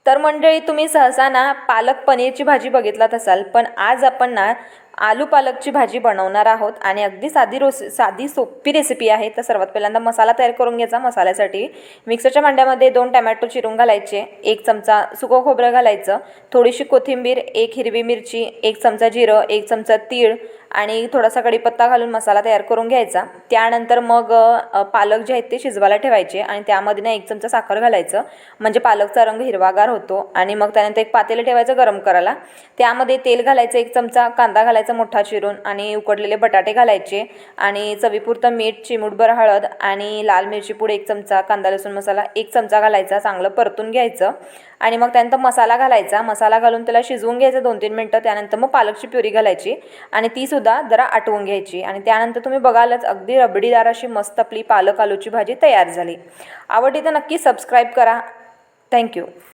तर मंडळी, तुम्ही सहसा ना पालक पनीरची भाजी बघितलात असाल, पण आज आपण ना आलू पालकची भाजी बनवणार आहोत आणि अगदी साधी सोपी रेसिपी आहे. तर सर्वात पहिल्यांदा मसाला तयार करून घ्यायचा. मसाल्यासाठी मिक्सरच्या भांड्यामध्ये 2 टमॅटो चिरून घालायचे, 1 चमचा सुकं खोबरं घालायचं, थोडीशी कोथिंबीर, 1 हिरवी मिरची, 1 चमचा जिरं, 1 चमचा तीळ आणि थोडासा कढीपत्ता घालून मसाला तयार करून घ्यायचा. त्यानंतर मग पालक जे आहेत ते शिजवायला ठेवायचे आणि त्यामध्ये ना 1 चमचा साखर घालायचं, म्हणजे पालकचा रंग हिरवागार होतो. आणि मग त्यानंतर एक पातेलं ठेवायचं गरम करायला. त्यामध्ये तेल घालायचं, 1 चमचा कांदा घालायचा मोठा चिरून आणि उकडलेले बटाटे घालायचे आणि चवीपुरतं मीठ, चिमूटभर हळद आणि लाल मिरची पूड 1 चमचा, कांदा लसूण मसाला 1 चमचा घालायचा. चांगलं परतून घ्यायचं आणि मग त्यानंतर मसाला घालायचा. मसाला घालून त्याला शिजवून घ्यायचं 2-3 मिनटं. त्यानंतर मग पालकची प्युरी घालायची आणि ती सुद्धा जरा आटवून घ्यायची आणि त्यानंतर तुम्ही बघालच अगदी रबडीदार अशी मस्त आपली पालक आलूची भाजी तयार झाली. आवडली तर नक्की सबस्क्राईब करा. थँक्यू.